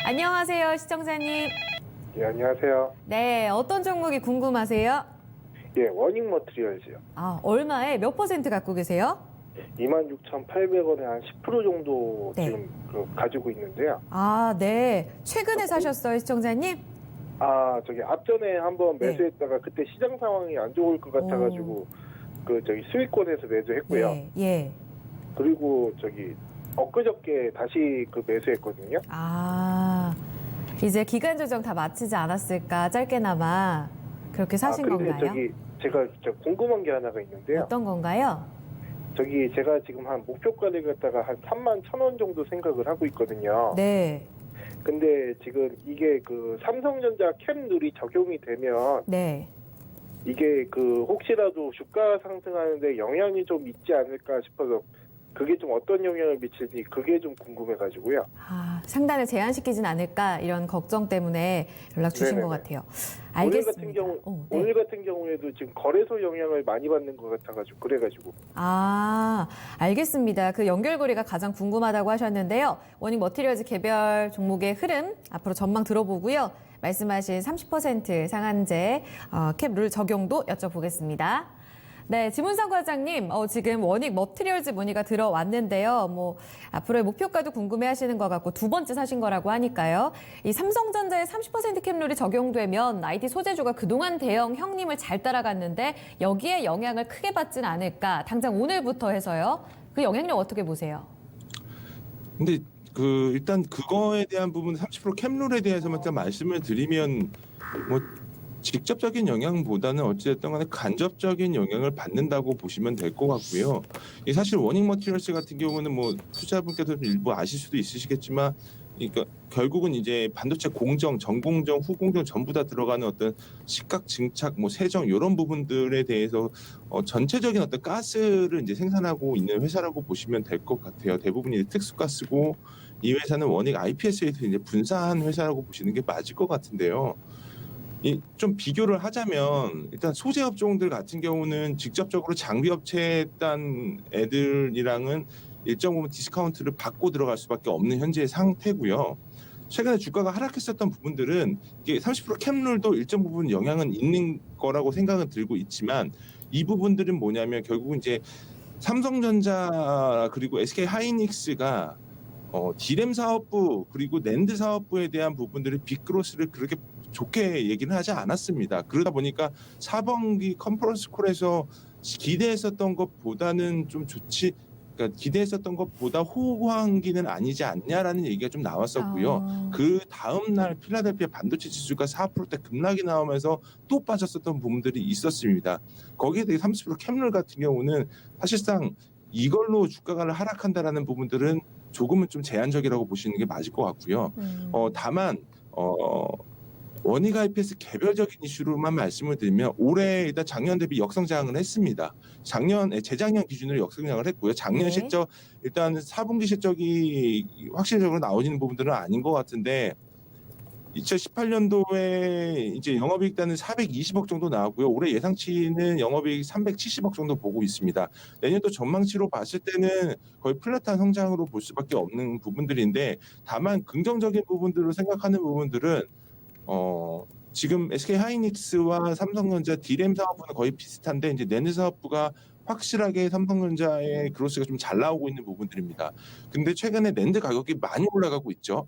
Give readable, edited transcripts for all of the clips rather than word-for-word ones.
안녕하세요, 시청자님. 예, 안녕하세요. 네, 어떤 종목이 궁금하세요? 예, 워닝 머티리얼즈요. 얼마에 몇 퍼센트 갖고 계세요? 26,800원에 한 10% 정도 네. 지금 가지고 있는데요. 네. 최근에 사셨어요, 시청자님? 저기 앞전에 한번 네. 매수했다가 그때 시장 상황이 안 좋을 것 같아가지고 저기 수익권에서 매수했고요. 네, 예. 그리고 저기 엊그저께 다시 매수했거든요. 이제 기간 조정 다 마치지 않았을까, 짧게나마 그렇게 사신 근데 건가요? 저기 제가 궁금한 게 하나가 있는데요. 어떤 건가요? 저기 제가 지금 한 목표가를 갖다가 한 31,000원 정도 생각을 하고 있거든요. 네, 근데 지금 이게 삼성전자 캡룰이 적용이 되면 네. 이게 혹시라도 주가 상승하는데 영향이 좀 있지 않을까 싶어서 그게 좀 어떤 영향을 미칠지 그게 좀 궁금해가지고요. 상단을 제한시키진 않을까, 이런 걱정 때문에 연락 주신 네네네. 것 같아요. 오늘 알겠습니다. 오늘 같은 경우에도 지금 거래소 영향을 많이 받는 것 같아가지고 그래가지고. 알겠습니다. 그 연결고리가 가장 궁금하다고 하셨는데요. 워닝 머티리얼즈 개별 종목의 흐름 앞으로 전망 들어보고요. 말씀하신 30% 상한제 캡룰 적용도 여쭤보겠습니다. 네, 지문상 과장님, 지금 워닝 머티리얼즈 문의가 들어왔는데요. 앞으로의 목표가도 궁금해하시는 것 같고 두 번째 사신 거라고 하니까요. 이 삼성전자의 30% 캡룰이 적용되면 IT 소재주가 그동안 대형 형님을 잘 따라갔는데 여기에 영향을 크게 받진 않을까. 당장 오늘부터 해서요. 그 영향력 어떻게 보세요? 근데 일단 그거에 대한 부분 30% 캡룰에 대해서만 좀 말씀을 드리면 직접적인 영향보다는 어찌됐든 간에 간접적인 영향을 받는다고 보시면 될 것 같고요. 사실 워닝 머티리얼스 같은 경우는 투자분께서 일부 아실 수도 있으시겠지만, 그러니까 결국은 이제 반도체 공정, 전공정, 후공정 전부 다 들어가는 어떤 식각, 증착, 세정 이런 부분들에 대해서 전체적인 어떤 가스를 이제 생산하고 있는 회사라고 보시면 될 것 같아요. 대부분이 특수가스고 이 회사는 워닝 IPS에서 이제 분사한 회사라고 보시는 게 맞을 것 같은데요. 좀 비교를 하자면 일단 소재 업종들 같은 경우는 직접적으로 장비 업체에 딴 애들이랑은 일정 부분 디스카운트를 받고 들어갈 수밖에 없는 현재의 상태고요. 최근에 주가가 하락했었던 부분들은 이게 30% 캡룰도 일정 부분 영향은 있는 거라고 생각은 들고 있지만 이 부분들은 뭐냐면 결국은 이제 삼성전자 그리고 SK 하이닉스가 D램 사업부 그리고 낸드 사업부에 대한 부분들이 빅그로스를 그렇게 좋게 얘기는 하지 않았습니다. 그러다 보니까 4분기 컨퍼런스 콜에서 기대했었던 것보다는 좀 좋지, 그러니까 기대했었던 것보다 호황기는 아니지 않냐라는 얘기가 좀 나왔었고요. 그 다음 날 필라델피아 반도체 지수가 4%대 급락이 나오면서 또 빠졌었던 부분들이 있었습니다. 거기에 대해 30% 캡룰 같은 경우는 사실상 이걸로 주가가 하락한다라는 부분들은 조금은 좀 제한적이라고 보시는 게 맞을 것 같고요. 다만 워닝 IPS 개별적인 이슈로만 말씀을 드리면 올해 일단 작년 대비 역성장을 했습니다. 재작년 기준으로 역성장을 했고요. 작년 네. 실적 일단 4분기 실적이 확실적으로 나오는 부분들은 아닌 것 같은데 2018년도에 이제 영업이익단은 420억 정도 나왔고요. 올해 예상치는 영업이익 370억 정도 보고 있습니다. 내년도 전망치로 봤을 때는 거의 플랫한 성장으로 볼 수밖에 없는 부분들인데 다만 긍정적인 부분들로 생각하는 부분들은 지금 SK 하이닉스와 삼성전자 D램 사업부는 거의 비슷한데 이제 낸드 사업부가 확실하게 삼성전자의 그로스가 좀 잘 나오고 있는 부분들입니다. 근데 최근에 낸드 가격이 많이 올라가고 있죠.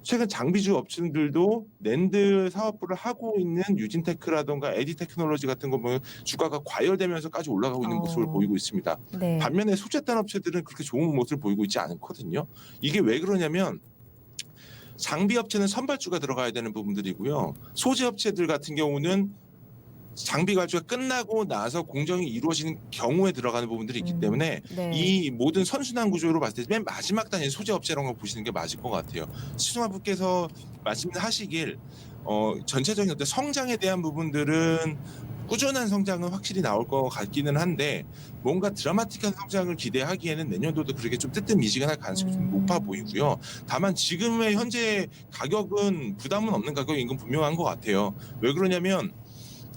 최근 장비주 업체들도 낸드 사업부를 하고 있는 유진테크라든가 에디테크놀로지 같은 거 보면 주가가 과열되면서까지 올라가고 있는 모습을 보이고 있습니다. 네. 반면에 소재단 업체들은 그렇게 좋은 모습을 보이고 있지 않거든요. 이게 왜 그러냐면 장비 업체는 선발주가 들어가야 되는 부분들이고요. 소재 업체들 같은 경우는 장비 발주가 끝나고 나서 공정이 이루어지는 경우에 들어가는 부분들이 있기 때문에 네. 이 모든 선순환 구조로 봤을 때 맨 마지막 단위 소재 업체라는 걸 보시는 게 맞을 것 같아요. 시청자분께서 말씀하시길 전체적인 어떤 성장에 대한 부분들은 꾸준한 성장은 확실히 나올 것 같기는 한데 뭔가 드라마틱한 성장을 기대하기에는 내년도도 그렇게 좀 뜨뜻미지근할 가능성이 좀 높아 보이고요. 다만 지금의 현재 가격은 부담은 없는 가격인 건 분명한 것 같아요. 왜 그러냐면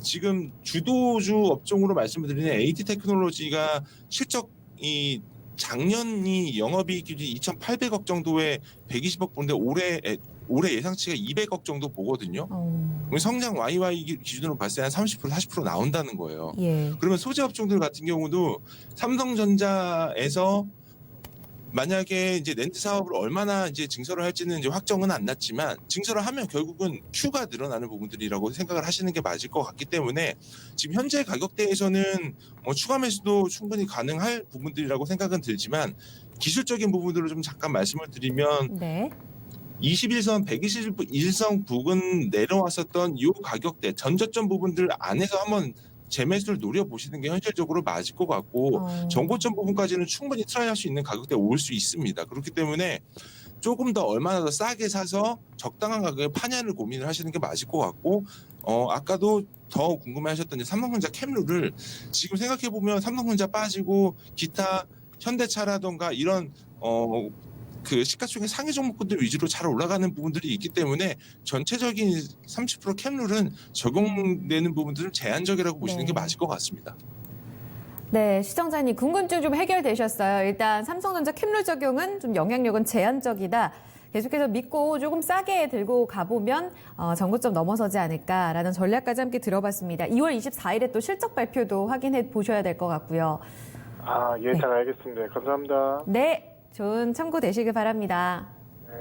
지금 주도주 업종으로 말씀을 드리는 AT 테크놀로지가 실적이 작년이 영업이익 기준이 2,800억 정도에 120억 보는데 올해 올해 예상치가 200억 정도 보거든요. 그럼 성장 YY 기준으로 봤을 때 한 30% 40% 나온다는 거예요. 예. 그러면 소재 업종들 같은 경우도 삼성전자에서 만약에 이제 렌트 사업을 얼마나 이제 증설을 할지는 이제 확정은 안 났지만 증설을 하면 결국은 Q가 늘어나는 부분들이라고 생각을 하시는 게 맞을 것 같기 때문에 지금 현재 가격대에서는 추가 매수도 충분히 가능할 부분들이라고 생각은 들지만 기술적인 부분들을 좀 잠깐 말씀을 드리면 네. 21선, 121선 부근 내려왔었던 이 가격대 전저점 부분들 안에서 한번 재매수를 노려보시는 게 현실적으로 맞을 것 같고 정고점 부분까지는 충분히 트라이할 수 있는 가격대에 올 수 있습니다. 그렇기 때문에 조금 더 얼마나 더 싸게 사서 적당한 가격에 파냐를 고민을 하시는 게 맞을 것 같고 아까도 더 궁금해하셨던 삼성전자 캡룰을 지금 생각해보면 삼성전자 빠지고 기타 현대차라던가 이런 그 시가총액 상위 종목군들 위주로 잘 올라가는 부분들이 있기 때문에 전체적인 30% 캡룰은 적용되는 부분들은 제한적이라고 보시는 게 맞을 것 같습니다. 네, 시청자님 궁금증 좀 해결되셨어요. 일단 삼성전자 캡룰 적용은 좀 영향력은 제한적이다. 계속해서 믿고 조금 싸게 들고 가보면 정고점 넘어서지 않을까라는 전략까지 함께 들어봤습니다. 2월 24일에 또 실적 발표도 확인해 보셔야 될 것 같고요. 예, 네. 잘 알겠습니다. 감사합니다. 네, 좋은 참고 되시길 바랍니다. 네.